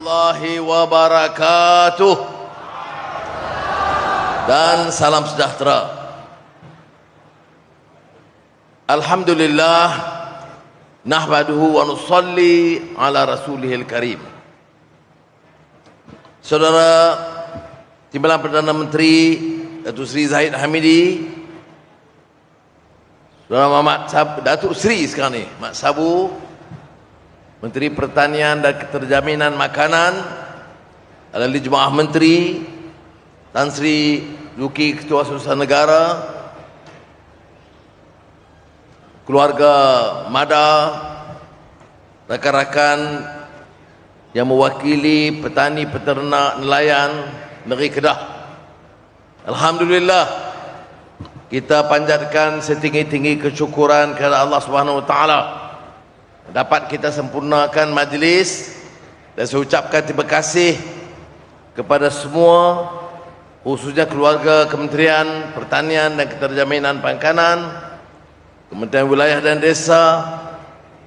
Allahi wabarakatuh dan salam sejahtera. Alhamdulillah nahmaduhu wa nusalli ala rasulihil karim. Saudara Timbalan Perdana Menteri Datuk Seri Zahid Hamidi, Saudara Muhammad Sabu, Datuk Seri sekarang ni Mat Sabu, Menteri Pertanian dan Keterjaminan Makanan, ahli Jemaah Menteri, Tan Sri Zulkifli Ketua Utusan Negara, keluarga Mada, rakan-rakan yang mewakili petani, peternak, nelayan negeri Kedah. Alhamdulillah, kita panjatkan setinggi-tinggi kesyukuran kepada Allah Subhanahu Wa Taala dapat kita sempurnakan majlis, dan saya ucapkan terima kasih kepada semua, khususnya keluarga Kementerian Pertanian dan Keterjaminan Makanan, Kementerian Wilayah dan Desa,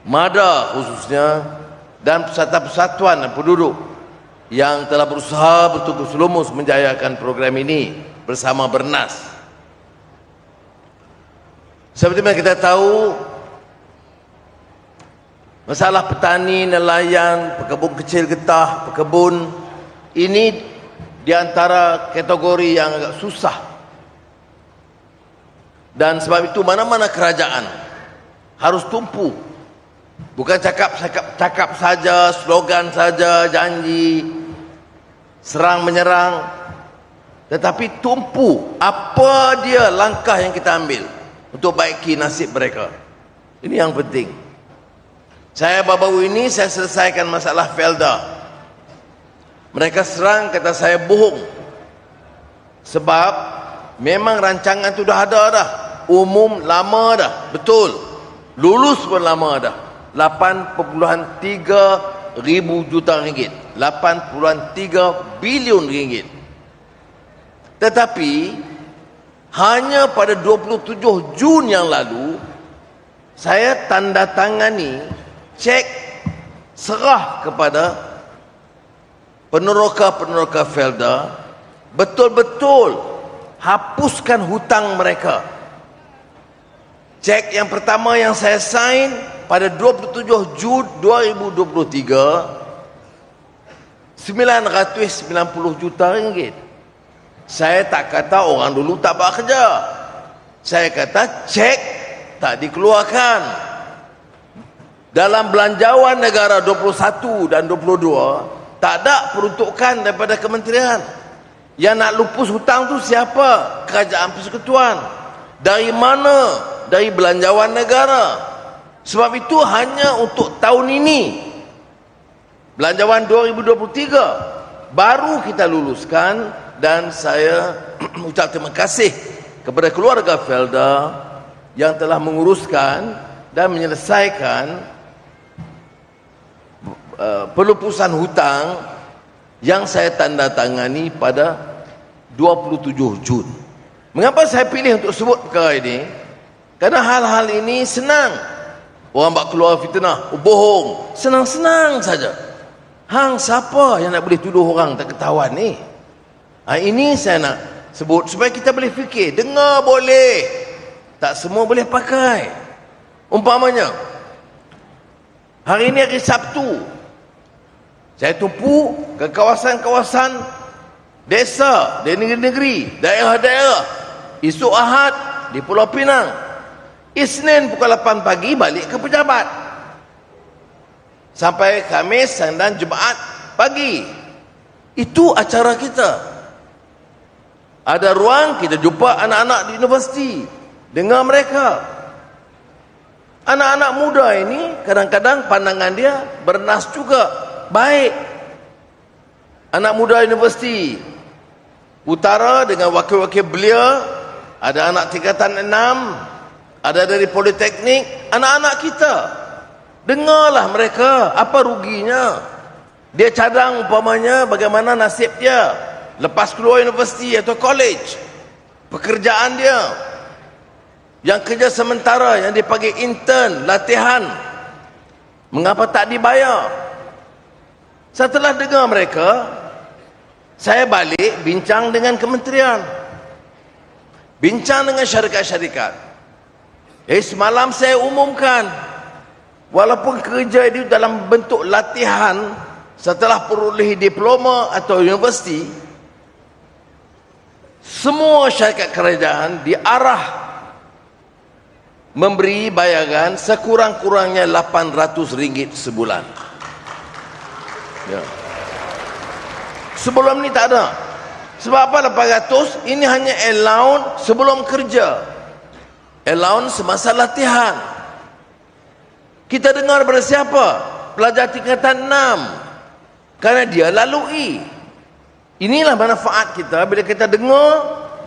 MADA khususnya, dan persatuan-persatuan dan penduduk yang telah berusaha betul-betul lumus menjayakan program ini bersama Bernas. Seperti yang kita tahu, masalah petani, nelayan, pekebun kecil getah, pekebun ini di antara kategori yang agak susah. Dan sebab itu mana-mana kerajaan harus tumpu. Bukan cakap saja, slogan saja, janji, serang menyerang, tetapi tumpu apa dia langkah yang kita ambil untuk baiki nasib mereka. Ini yang penting. Saya baru-baru ini saya selesaikan masalah Felda. Mereka serang, kata saya bohong. Sebab memang rancangan itu dah ada dah. Umum lama dah, betul. Lulus pun lama dah. 8.3 ribu juta ringgit. 8.3 bilion ringgit. Tetapi hanya pada 27 Jun yang lalu saya tanda tangani cek serah kepada peneroka-peneroka Felda, betul-betul hapuskan hutang mereka. Cek yang pertama yang saya sign pada 27 Jun 2023, 990 juta ringgit. Saya tak kata orang dulu tak buat kerja. Saya kata cek tak dikeluarkan. Dalam belanjawan negara 21 dan 22 tak ada peruntukan daripada kementerian. Yang nak lupus hutang tu siapa? Kerajaan Persekutuan. Dari mana? Dari belanjawan negara. Sebab itu hanya untuk tahun ini, belanjawan 2023 baru kita luluskan. Dan saya ucap terima kasih kepada keluarga Felda yang telah menguruskan dan menyelesaikan pelupusan hutang yang saya tanda tangani pada 27 Jun. Mengapa saya pilih untuk sebut perkara ini? Kerana hal-hal ini senang. Orang buat keluar fitnah, bohong, senang-senang saja. Hang siapa yang nak boleh tuduh orang tak ketahuan ni? Ini saya nak sebut supaya kita boleh fikir. Dengar boleh, tak semua boleh pakai. Umpamanya hari ini hari Sabtu, saya tumpu ke kawasan-kawasan desa, di negeri-negeri, daerah-daerah. Esok Ahad di Pulau Pinang. Isnin pukul 8 pagi balik ke pejabat. Sampai Khamis dan Jumaat pagi. Itu acara kita. Ada ruang kita jumpa anak-anak di universiti. Dengar mereka. Anak-anak muda ini kadang-kadang pandangan dia Bernas juga baik. Anak muda universiti utara dengan wakil-wakil belia, ada anak tingkatan 6, ada dari politeknik, anak-anak kita. Dengarlah mereka, apa ruginya? Dia cadang umpamanya bagaimana nasib dia lepas keluar universiti atau college, pekerjaan dia, yang kerja sementara, yang dipanggil intern, latihan, mengapa tak dibayar? Setelah dengar mereka, saya balik bincang dengan kementerian, bincang dengan syarikat-syarikat. Semalam saya umumkan, walaupun kerja itu dalam bentuk latihan setelah perolehi diploma atau universiti, semua syarikat kerajaan diarah memberi bayaran sekurang-kurangnya RM800 sebulan. Ya. Sebelum ni tak ada. Sebab apa 800? Ini hanya allowance sebelum kerja, allowance semasa latihan. Kita dengar daripada siapa? Pelajar tingkatan 6, kerana dia lalui. Inilah manfaat kita bila kita dengar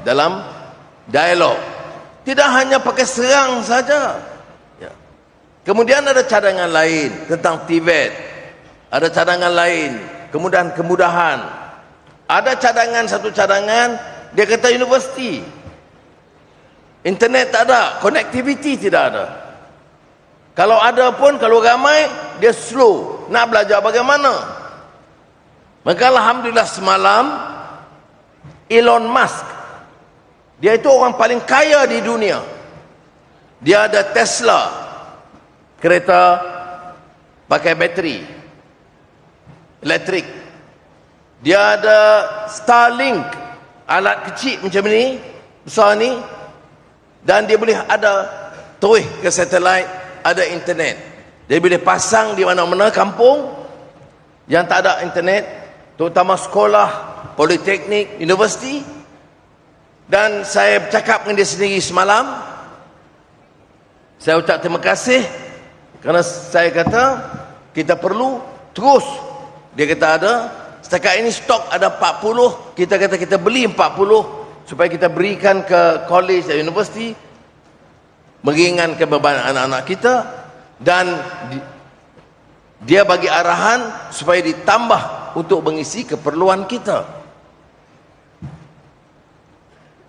dalam dialog, tidak hanya pakai serang saja. Ya. Kemudian ada cadangan lain tentang TVET, ada cadangan lain kemudahan-kemudahan. Ada cadangan, satu cadangan dia kata universiti internet tak ada, connectivity tidak ada. Kalau ada pun, kalau ramai, dia slow. Nak belajar bagaimana? Maka alhamdulillah semalam Elon Musk, dia itu orang paling kaya di dunia. Dia ada Tesla, kereta pakai bateri elektrik. Dia ada Starlink, alat kecil macam ni, besar ni, dan dia boleh ada terus ke satelit, ada internet. Dia boleh pasang di mana-mana kampung yang tak ada internet, terutama sekolah, politeknik, universiti. Dan saya bercakap dengan dia sendiri semalam, saya ucap terima kasih, kerana saya kata kita perlu terus. Dia kata ada, setakat ini stok ada 40, kita kata kita beli 40 supaya kita berikan ke college dan universiti, meringankan beban anak-anak kita. Dan dia bagi arahan supaya ditambah untuk mengisi keperluan kita.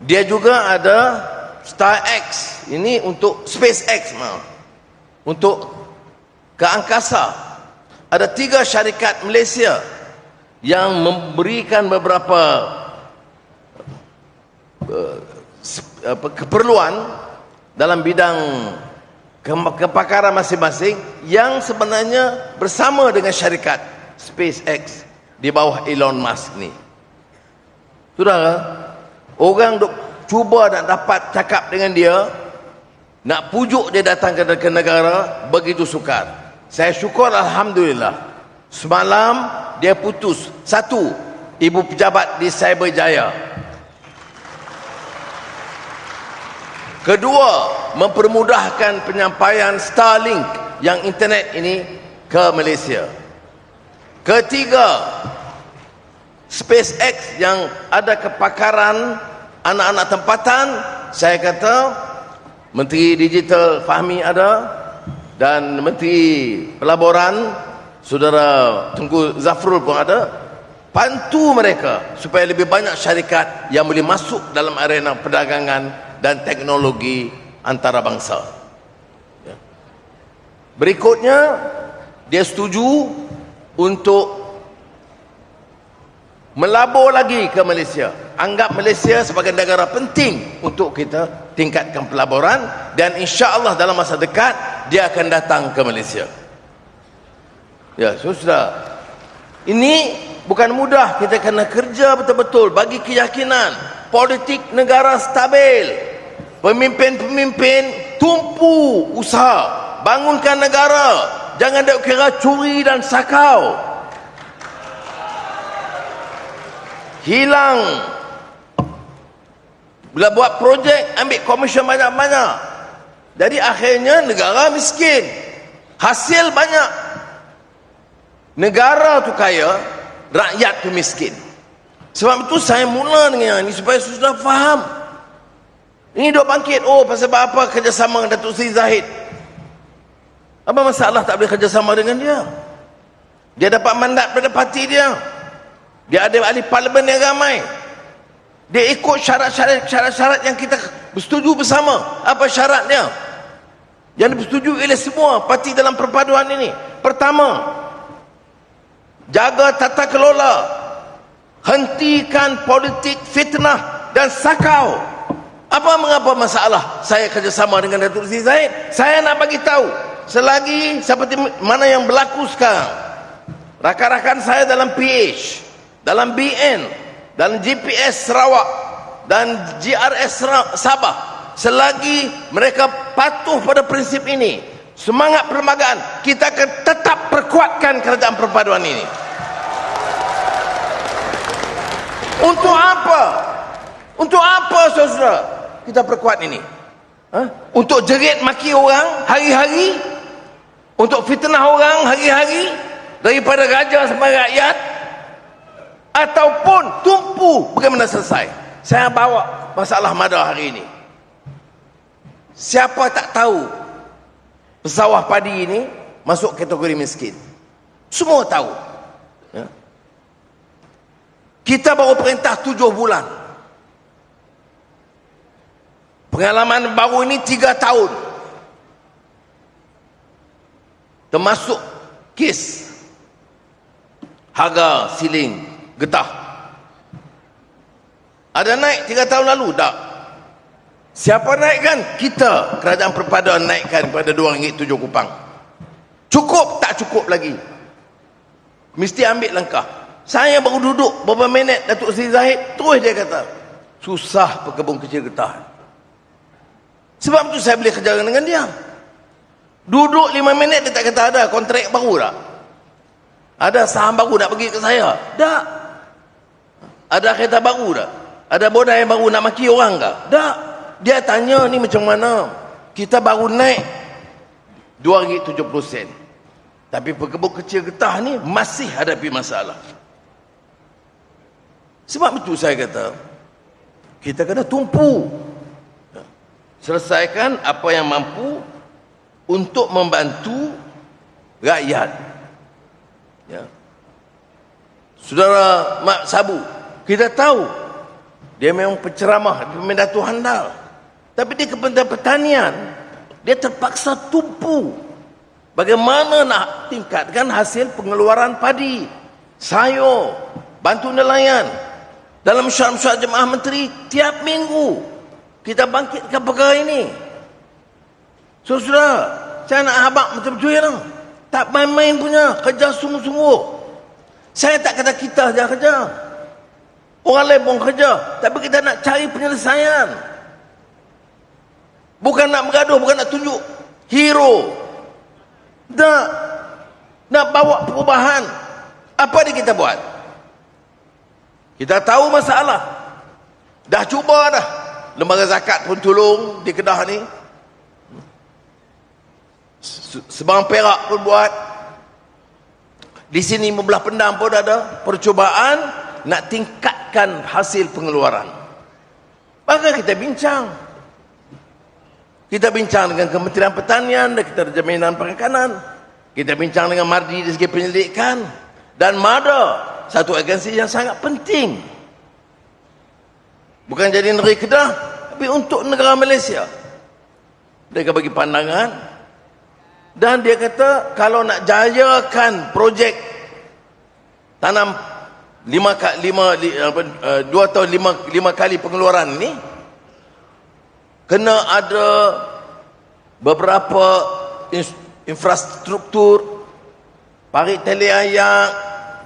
Dia juga ada StarX, ini untuk SpaceX, untuk ke angkasa. Ada 3 syarikat Malaysia yang memberikan beberapa keperluan dalam bidang kepakaran masing-masing, yang sebenarnya bersama dengan syarikat SpaceX di bawah Elon Musk ni. Saudara, orang duk cuba nak dapat cakap dengan dia, nak pujuk dia datang ke negara, begitu sukar. Saya syukur alhamdulillah, semalam dia putus satu ibu pejabat di Cyberjaya. Kedua, mempermudahkan penyampaian Starlink yang internet ini ke Malaysia. Ketiga, SpaceX yang ada kepakaran anak-anak tempatan. Saya kata Menteri Digital Fahmi ada, dan Menteri Pelaburan Saudara Tengku Zafrul pun ada. Bantu mereka supaya lebih banyak syarikat yang boleh masuk dalam arena perdagangan dan teknologi antarabangsa. Ya. Berikutnya, dia setuju untuk melabur lagi ke Malaysia. Anggap Malaysia sebagai negara penting untuk kita tingkatkan pelaburan, dan insya-Allah dalam masa dekat dia akan datang ke Malaysia. Ya, sudah. Ini bukan mudah, kita kena kerja betul-betul bagi keyakinan politik negara stabil. Pemimpin-pemimpin tumpu usaha, bangunkan negara, jangan duk kira curi dan sakau. Hilang. Bila buat projek, ambil komisen banyak-banyak. Jadi akhirnya negara miskin, hasil banyak. Negara tu kaya, rakyat tu miskin. Sebab itu saya mula dengan ini supaya sudah faham. Ini duk bangkit, oh pasal apa kerjasama dengan Datuk Seri Zahid. Apa masalah tak boleh kerjasama dengan dia? Dia dapat mandat pada parti dia. Dia ada ahli parlimen yang ramai. Dia ikut syarat-syarat yang kita bersetuju bersama. Apa syaratnya? Yang disetujui oleh semua parti dalam perpaduan ini. Pertama, jaga tata kelola, hentikan politik fitnah dan sakau. Apa mengapa masalah saya kerjasama dengan Datuk Seri Zahid? Saya nak bagi tahu, selagi seperti mana yang berlaku sekarang, rakan-rakan saya dalam PH, dalam BN, dalam GPS Sarawak dan GRS Sabah, selagi mereka patuh pada prinsip ini, semangat perlembagaan, kita akan tetap perkuatkan kerajaan perpaduan ini. Untuk apa? Untuk apa, saudara, kita perkuat ini? Untuk jerit maki orang hari-hari? Untuk fitnah orang hari-hari? Daripada raja sampai rakyat? Ataupun tumpu bagaimana selesai? Saya bawa masalah Mada hari ini. Siapa tak tahu pesawah padi ini masuk kategori miskin? Semua tahu. Kita baru perintah 7 bulan. Pengalaman baru ini 3 tahun. Termasuk kes harga siling getah. Ada naik 3 tahun lalu? Tak. Siapa naikkan? Kita, kerajaan perpaduan naikkan pada RM2.7. Cukup tak cukup lagi? Mesti ambil langkah. Saya baru duduk beberapa minit, Datuk Seri Zahid terus dia kata, susah pekebun kecil getah. Sebab tu saya boleh kerja dengan dia. Duduk 5 minit dia tak kata ada kontrak baru tak? Ada saham baru nak bagi ke saya? Tak. Ada kereta baru tak? Ada bodai baru nak maki orang tak? Tak. Dia tanya ni macam mana? Kita baru naik RM2.70. Tapi pekebun kecil getah ni masih hadapi masalah. Sebab itu saya kata, kita kena tumpu. Selesaikan apa yang mampu untuk membantu rakyat. Ya. Saudara Mak Sabu, kita tahu dia memang penceramah, pemendatu handal. Tapi di Kementerian Pertanian, dia terpaksa tumpu bagaimana nak tingkatkan hasil pengeluaran padi, sayur, bantu nelayan. Dalam mesyuarat jemaah menteri, tiap minggu kita bangkitkan perkara ini. Saudara, saya nak habaq betul-betul ya, tak main-main punya, kerja sungguh-sungguh. Saya tak kata kita saja kerja, orang lain pun kerja, tapi kita nak cari penyelesaian. Bukan nak bergaduh, bukan nak tunjuk hero. Nak bawa perubahan. Apa yang kita buat? Kita tahu masalah. Dah cuba dah. Lembaga zakat pun tolong di Kedah ni. Sebang Perak pun buat. Di sini Membelah Pendam pun ada percubaan nak tingkatkan hasil pengeluaran. Maka kita bincang. Kita bincang dengan Kementerian Pertanian dan kita Jaminan Perikanan. Kita bincang dengan Mardi dari segi penyelidikan. Dan MADA, satu agensi yang sangat penting. Bukan jadi negeri Kedah, tapi untuk negara Malaysia. Mereka bagi pandangan. Dan dia kata, kalau nak jayakan projek tanam 2 tahun 5 kali pengeluaran ini, kena ada beberapa infrastruktur, parit tali ayak,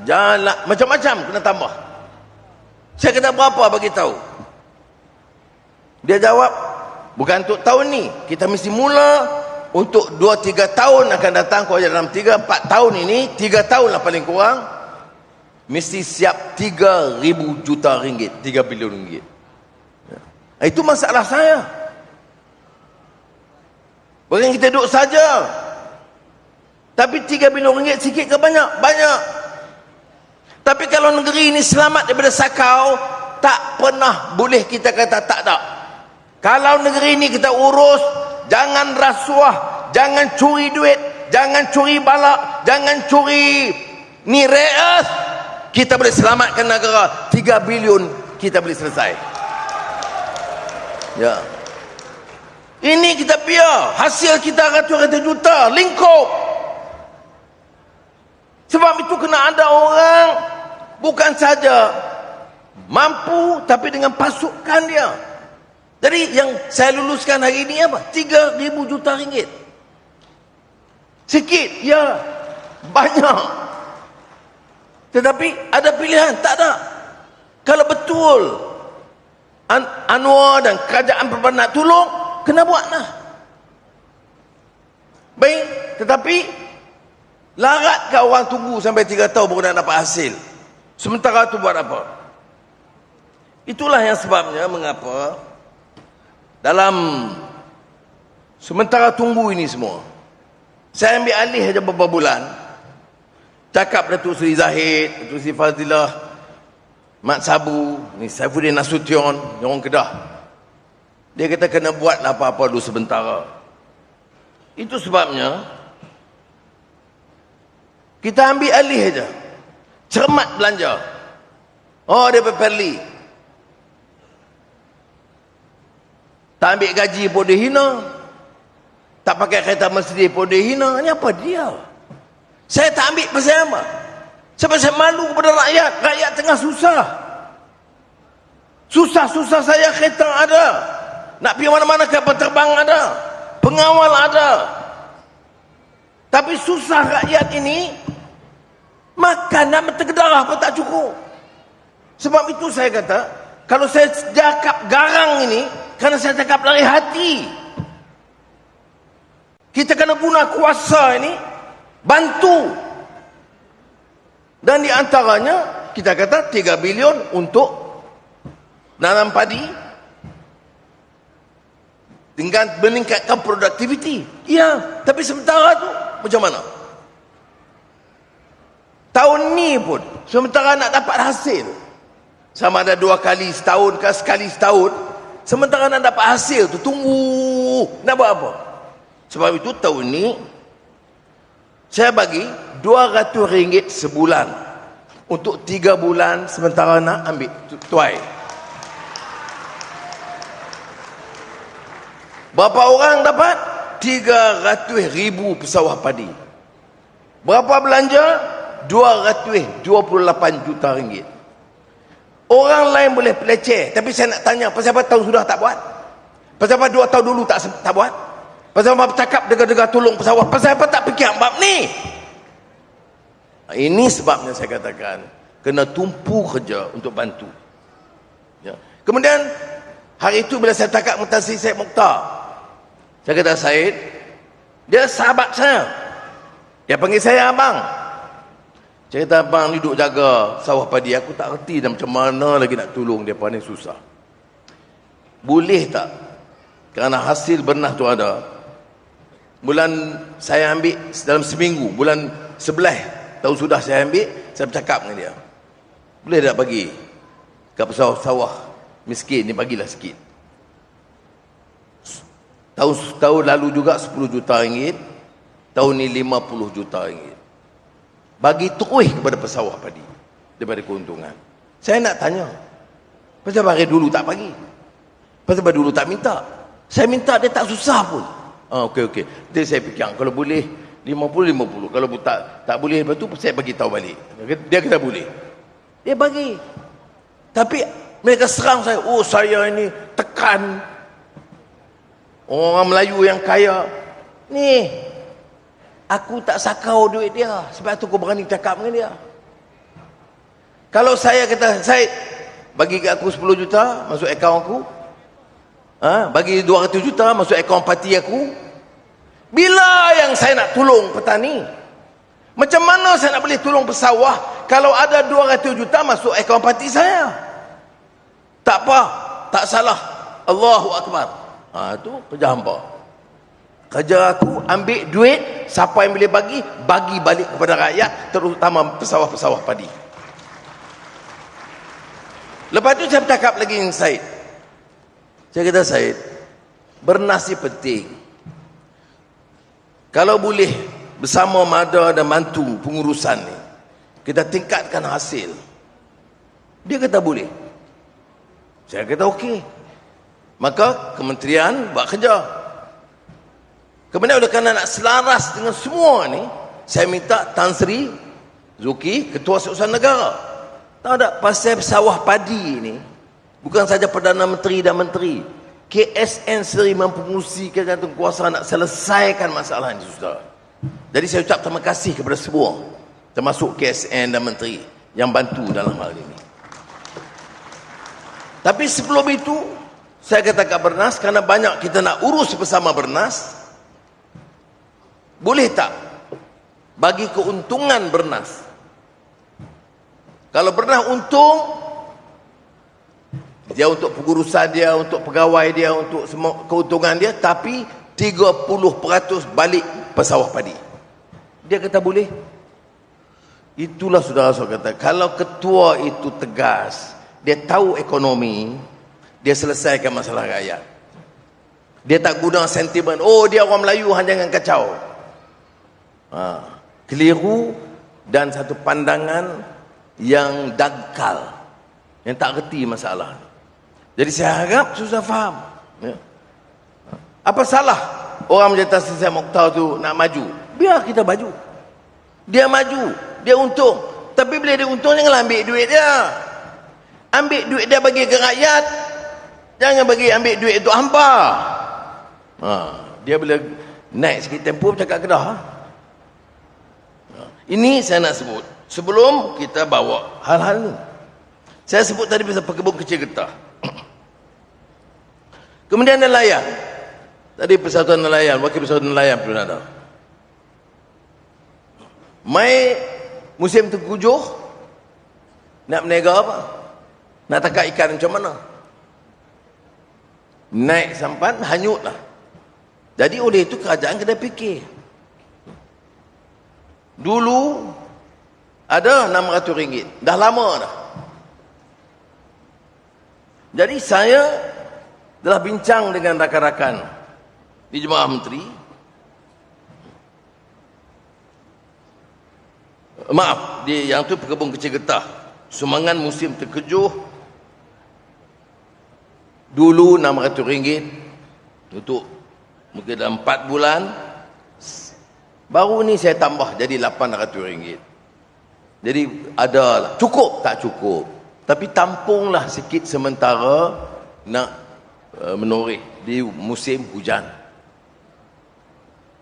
jalan, macam-macam kena tambah. Saya kata berapa bagi tahu? Dia jawab, bukan untuk tahun ni, kita mesti mula untuk 2-3 tahun akan datang. Kalau dalam 3-4 tahun ini, 3 tahun lah paling kurang, mesti siap 3,000 juta ringgit, 3 bilion ringgit. Itu masalah saya. Bukan kita duduk saja. Tapi 3 bilion ringgit sikit ke banyak? Banyak. Tapi kalau negeri ini selamat daripada sakau, tak pernah boleh kita kata tak ada. Kalau negeri ini kita urus, jangan rasuah, jangan curi duit, jangan curi balak, jangan curi ni reas, kita boleh selamatkan negara. 3 bilion kita boleh selesai. Ya. Ini kita biar hasil kita ratus-ratus juta lingkup. Sebab itu kena ada orang bukan saja mampu tapi dengan pasukan dia. Jadi yang saya luluskan hari ini apa? 3,000 juta ringgit. Sikit, ya. Banyak. Tetapi ada pilihan? Tak ada. Kalau betul Anwar dan kerajaan Perbana nak tolong, kena buatlah. Baik, tetapi laratkah orang tunggu sampai 3 tahun baru nak dapat hasil? Sementara tu buat apa? Itulah yang sebabnya mengapa dalam sementara tunggu ini semua, saya ambil alih saja beberapa bulan. Cakap Datuk Seri Zahid, Datuk Seri Fazilah, Mat Sabu, ni Saifuddin Nasution, orang Kedah. Dia kata kena buatlah apa-apa dulu sementara. Itu sebabnya kita ambil alih saja. Cermat belanja. Oh, dia berperli. Tak ambil gaji pun dia hina. Tak pakai kereta Mercedes pun dia hina. Ini apa dia? Saya tak ambil pasal apa? Sebab saya malu kepada rakyat. Rakyat tengah susah. Susah-susah saya kereta ada. Nak pergi mana-mana kapal terbang ada. Pengawal ada. Tapi susah rakyat ini. Makan dan tergedarah pun tak cukup. Sebab itu saya kata, kalau saya cakap garang ini, kerana saya cakap dari hati. Kita kena guna kuasa ini, bantu. Dan di antaranya, kita kata 3 bilion untuk nanam padi, dengan meningkatkan produktiviti. Ya, tapi sementara tu, macam mana? Tahun ni pun, sementara nak dapat hasil, sama ada 2 kali setahun ke sekali setahun, sementara nak dapat hasil tu, tunggu, nak buat apa? Sebab itu tahun ni, saya bagi RM200 sebulan, untuk 3 bulan, sementara nak ambil tuai. Berapa orang dapat? 300,000 pesawah padi. Berapa belanja? RM228 juta. Orang lain boleh peleceh, tapi saya nak tanya, pasal apa tahun sudah tak buat? Pasal apa 2 tahun dulu tak buat? Pasal apa cakap dengar-dengar tolong pesawat? Pasal apa tak fikir bab ni? Ini sebabnya saya katakan kena tumpu kerja untuk bantu. Ya. Kemudian hari itu bila saya cakap Tan Sri Syed Mokhtar, saya kata, Syed, dia sahabat saya. Dia panggil saya abang. Saya kata, abang ni duduk jaga sawah padi, aku tak reti dah macam mana lagi nak tolong dia, ni susah. Boleh tak? Kerana hasil bernah tu ada. Bulan saya ambil dalam seminggu, bulan 11 tahun sudah saya ambil, saya bercakap dengan dia. Boleh tak bagi kat pesawah-pesawah miskin ni, bagilah sikit. Tahun lalu juga 10 juta ringgit, tahun ni 50 juta ringgit. Bagi terus kepada pesawah padi daripada keuntungan. Saya nak tanya, pasal hari dulu tak bagi? Pasal dulu tak minta? Saya minta dia tak susah pun. Okey. Jadi saya fikir, kalau boleh 50-50. Kalau tak boleh, lepas tu saya bagi tahu balik. Dia kata boleh. Dia bagi. Tapi mereka serang saya. Oh, saya ini tekan orang Melayu yang kaya. Ni, aku tak sakau duit dia. Sebab tu aku berani cakap dengan dia. Kalau saya kata, Syed, bagi ke aku 10 juta, masuk akaun aku. Bagi 200 juta, masuk akaun parti aku. Bila yang saya nak tolong petani? Macam mana saya nak boleh tolong pesawah kalau ada 200 juta masuk akaun parti saya? Tak apa, tak salah. Allahu Akbar. Itu kerja hamba. Kerja aku ambil duit, siapa yang boleh bagi balik kepada rakyat, terutama pesawah-pesawah padi. Lepas tu saya bercakap lagi dengan Syed. Saya kata, Syed, bernasib penting. Kalau boleh bersama Mada dan bantu pengurusan ni, kita tingkatkan hasil. Dia kata boleh. Saya kata okey. Maka kementerian buat kerja. Kemudian oleh kerana nak selaras dengan semua ni, saya minta Tan Sri Zuki, Ketua Seusaha Negara. Tahu tak, pasal sawah padi ni, bukan saja Perdana Menteri dan Menteri, KSN sendiri mempengusikan kuasa nak selesaikan masalah ini, saudara. Jadi saya ucap terima kasih kepada semua, termasuk KSN dan Menteri yang bantu dalam hal ini. Tapi sebelum itu, saya kata kat Bernas, kerana banyak kita nak urus bersama Bernas, boleh tak bagi keuntungan Bernas? Kalau Bernas untung, dia untuk pengurusan dia, untuk pegawai dia, untuk semua keuntungan dia, tapi 30% balik pesawah padi. Dia kata boleh. Itulah saudara-saudara kata, kalau ketua itu tegas, dia tahu ekonomi, dia selesaikan masalah rakyat. Dia tak guna sentimen, oh dia orang Melayu, jangan kacau. Keliru dan satu pandangan yang dangkal, yang tak reti masalah. Jadi saya harap susah faham. Apa salah orang menjadi Saya Mokhtar tu nak maju? Biar kita maju. Dia maju, dia untung. Tapi bila dia untung, jangan ambil duit dia. Ambil duit dia bagi ke rakyat. Jangan ambil duit untuk hampa. Dia bila naik sikit tempoh cakap Kedah. Ini saya nak sebut sebelum kita bawa hal-hal ni. Saya sebut tadi pasal pekebun kecil getah. Kemudian nelayan. Tadi Persatuan Nelayan, Wakil Persatuan Nelayan pun ada. Mai musim tengkujuh, nak berniaga apa? Nak tangkap ikan macam mana? Naik sampan, hanyutlah. Jadi oleh itu kerajaan kena fikir. Dulu ada RM600, dah lama dah. Jadi saya telah bincang dengan rakan-rakan di Jemaah Menteri. Maaf, yang tu pekebun kecil getah. Sumbangan musim terkejuh dulu RM600 untuk mungkin dalam 4 bulan. Baru ni saya tambah jadi RM800. Jadi adalah, cukup tak cukup, tapi tampunglah sikit sementara nak menoreh di musim hujan.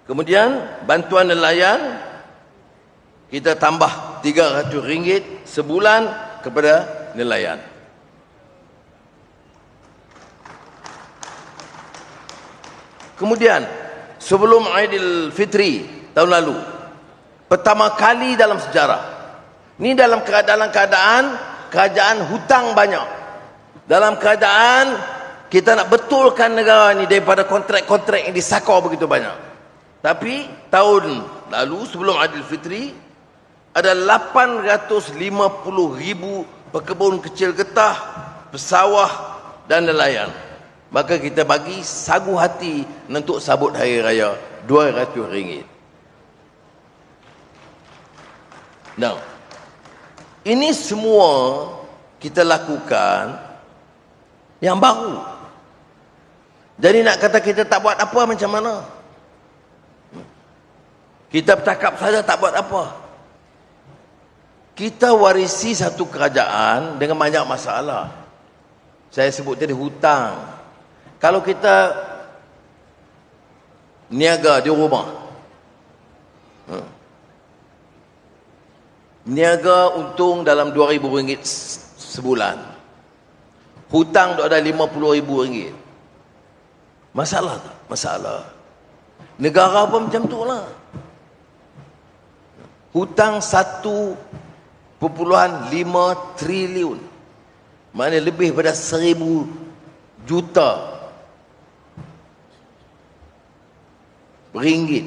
Kemudian bantuan nelayan kita tambah RM300 sebulan kepada nelayan. Kemudian sebelum Aidilfitri tahun lalu, pertama kali dalam sejarah ni, dalam keadaan kerajaan hutang banyak, dalam keadaan kita nak betulkan negara ni daripada kontrak-kontrak yang disakau begitu banyak. Tapi tahun lalu sebelum Aidilfitri ada 850,000 pekebun kecil getah, pesawah dan nelayan. Maka kita bagi sagu hati untuk sabut hari raya RM200. Nah, ini semua kita lakukan yang baru. Jadi nak kata kita tak buat apa, macam mana? Kita bercakap saja tak buat apa. Kita warisi satu kerajaan dengan banyak masalah. Saya sebut tadi hutang. Kalau kita niaga di rumah, niaga untung dalam RM2,000 sebulan, hutang tu ada RM50,000. Masalah tak? Masalah. Negara pun macam tu lah. Hutang 1.5 triliun. Maknanya lebih pada 1,000 juta ringgit.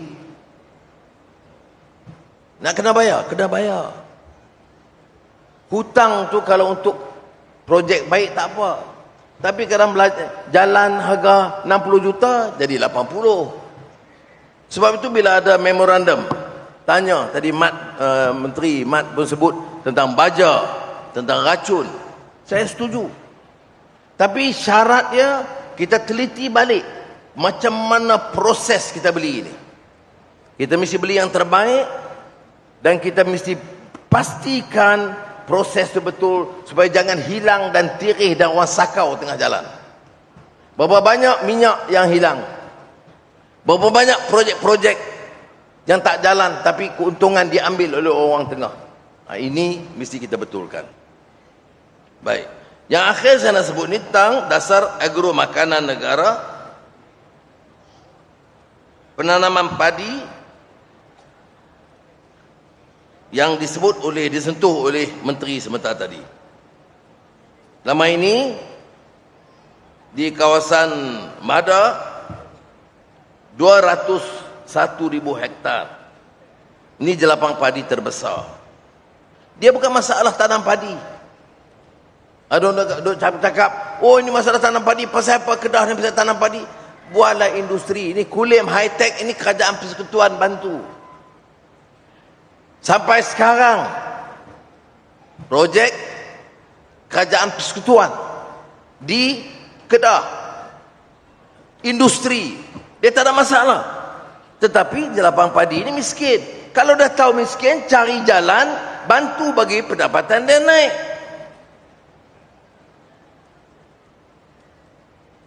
Nak kena bayar? Kena bayar. Hutang tu kalau untuk projek baik tak apa. Tapi kadang jalan harga 60 juta jadi 80. Sebab itu bila ada memorandum, tanya tadi Menteri Mat pun sebut tentang baja, tentang racun, saya setuju. Tapi syaratnya kita teliti balik macam mana proses kita beli ini. Kita mesti beli yang terbaik dan kita mesti pastikan proses itu betul supaya jangan hilang dan tirih dan orang sakau tengah jalan. Berapa banyak minyak yang hilang, berapa banyak projek-projek yang tak jalan tapi keuntungan diambil oleh orang tengah. Ini mesti kita betulkan. Baik, yang akhir saya nak sebut ni tentang dasar agro makanan negara, penanaman padi yang disentuh oleh Menteri sebentar tadi. Lama ini di kawasan Mada 201,000 hektar. Ini je lapang padi terbesar. Dia bukan masalah tanam padi. Ada orang cakap, oh ini masalah tanam padi, pasal apa Kedah ni pasal tanam padi? Buatlah industri. Ini Kulim high tech, ini kerajaan persekutuan bantu. Sampai sekarang projek kerajaan persekutuan di Kedah, industri, dia tak ada masalah. Tetapi jelapang padi ini miskin. Kalau dah tahu miskin, cari jalan bantu bagi pendapatan dia naik.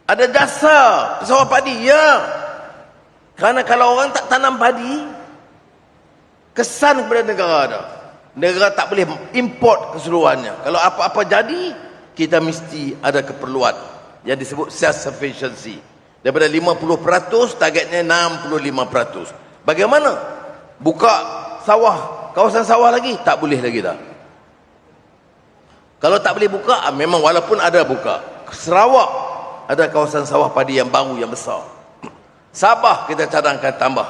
Ada dasar pesawat padi, ya. Kerana kalau orang tak tanam padi, kesan kepada negara ada. Negara tak boleh import keseluruhannya. Kalau apa-apa jadi, kita mesti ada keperluan yang disebut self-sufficiency. Daripada 50%, targetnya 65%. Bagaimana? Buka sawah, kawasan sawah lagi? Tak boleh lagi dah. Kalau tak boleh buka, memang walaupun ada buka. Sarawak ada kawasan sawah padi yang baru, yang besar. Sabah kita cadangkan tambah.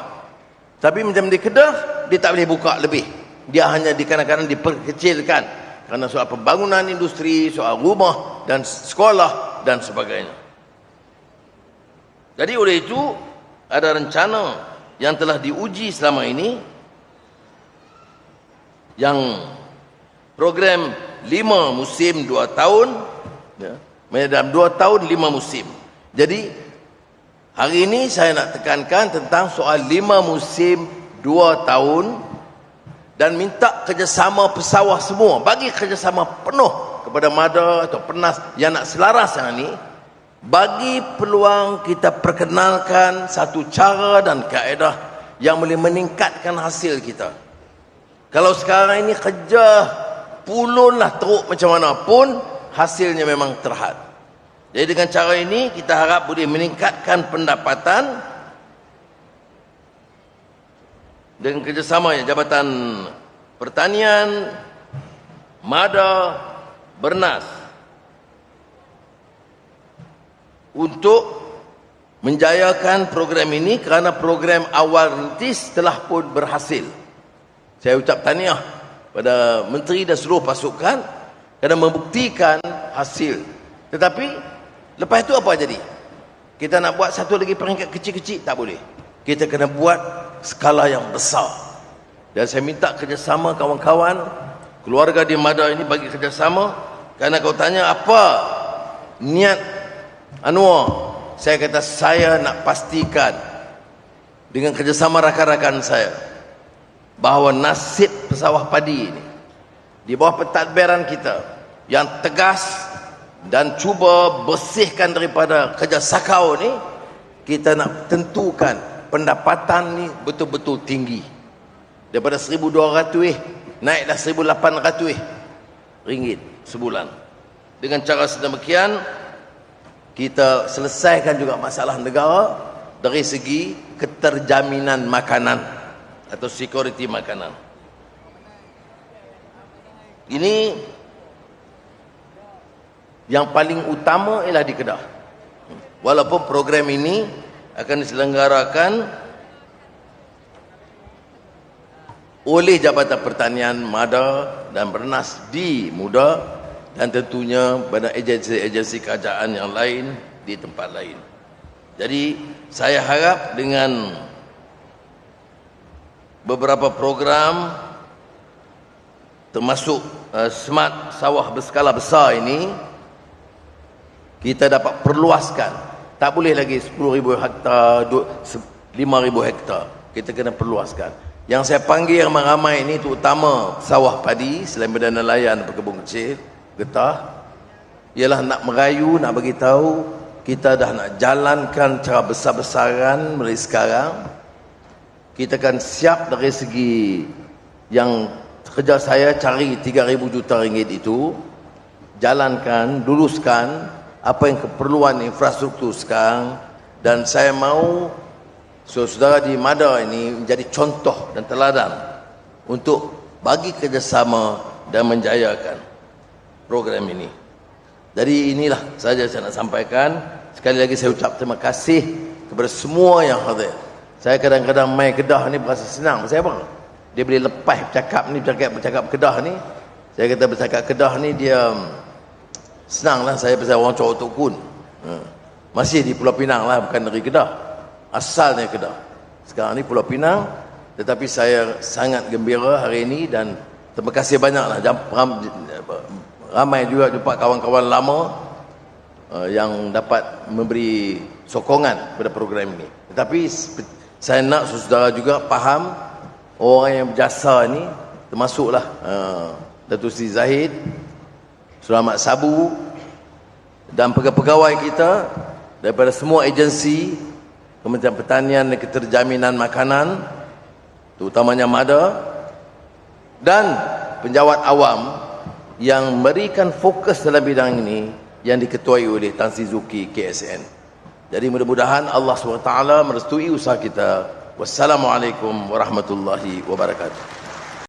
Tapi macam di Kedah, dia tak boleh buka lebih. Dia hanya kadang-kadang diperkecilkan kerana soal pembangunan industri, soal rumah dan sekolah dan sebagainya. Jadi oleh itu ada rencana yang telah diuji selama ini, yang program 5 musim 2 tahun, ya, dalam 2 tahun 5 musim. Jadi hari ini saya nak tekankan tentang soal 5 musim 2 tahun dan minta kerjasama pesawah semua, bagi kerjasama penuh kepada Mada atau Penas yang nak selaras yang ini, bagi peluang kita perkenalkan satu cara dan kaedah yang boleh meningkatkan hasil kita. Kalau sekarang ini kerja pulunlah teruk macam mana pun, hasilnya memang terhad. Jadi dengan cara ini kita harap boleh meningkatkan pendapatan dengan kerjasama Jabatan Pertanian, Mada, Bernas untuk menjayakan program ini, kerana program awal rintis telah pun berhasil. Saya ucap tahniah pada Menteri dan seluruh pasukan kerana membuktikan hasil. Tetapi lepas itu apa jadi? Kita nak buat satu lagi peringkat kecil-kecil, tak boleh. Kita kena buat skala yang besar. Dan saya minta kerjasama kawan-kawan, keluarga di Mada ini bagi kerjasama. Kerana kau tanya apa niat Anwar, saya kata saya nak pastikan dengan kerjasama rakan-rakan saya bahawa nasib pesawah padi ini di bawah pentadbiran kita yang tegas dan cuba bersihkan daripada kerja sakau ni, kita nak tentukan pendapatan ni betul-betul tinggi. Daripada 1,200 naiklah 1,800 ringgit sebulan. Dengan cara sedemikian kita selesaikan juga masalah negara dari segi keterjaminan makanan atau security makanan. Ini yang paling utama ialah di Kedah. Walaupun program ini akan diselenggarakan oleh Jabatan Pertanian, Mada dan Bernas di Muda, dan tentunya pada agensi-agensi kerajaan yang lain di tempat lain. Jadi saya harap dengan beberapa program termasuk smart sawah berskala besar ini, kita dapat perluaskan. Tak boleh lagi 10,000 hektar, 5,000 hektar. Kita kena perluaskan. Yang saya panggil ramai-ramai ini terutama sawah padi selain badan nelayan dan berkebun kecil getah, ialah nak merayu, nak bagi tahu kita dah nak jalankan cara besar-besaran mulai sekarang. Kita akan siap dari segi yang kerja saya cari 3,000 juta ringgit itu, jalankan, luluskan apa yang keperluan infrastruktur sekarang, dan saya mahu saudara di Mada ini menjadi contoh dan teladan untuk bagi kerjasama dan menjayakan program ini. Jadi inilah saja saya nak sampaikan. Sekali lagi saya ucap terima kasih kepada semua yang hadir. Saya kadang-kadang main Kedah ni berasa senang. Saya apa? Dia boleh lepas bercakap Kedah ni. Saya kata bercakap Kedah ni dia senang lah. Saya pasal orang Cawang Tok Kun. Masih di Pulau Pinang lah, bukan dari Kedah. Asalnya Kedah. Sekarang ni Pulau Pinang, tetapi saya sangat gembira hari ini dan terima kasih banyaklah. Ramai juga jumpa kawan-kawan lama yang dapat memberi sokongan kepada program ini. Tetapi saya nak saudara juga faham orang yang berjasa ni, termasuklah Datuk Seri Zahid, Suramat Sabu dan pegawai-pegawai kita daripada semua agensi Kementerian Pertanian dan Keterjaminan Makanan, terutamanya Mada, dan penjawat awam yang memberikan fokus dalam bidang ini yang diketuai oleh Tan Sri Zuki KSN. Jadi mudah-mudahan Allah SWT merestui usaha kita. Wassalamualaikum warahmatullahi wabarakatuh.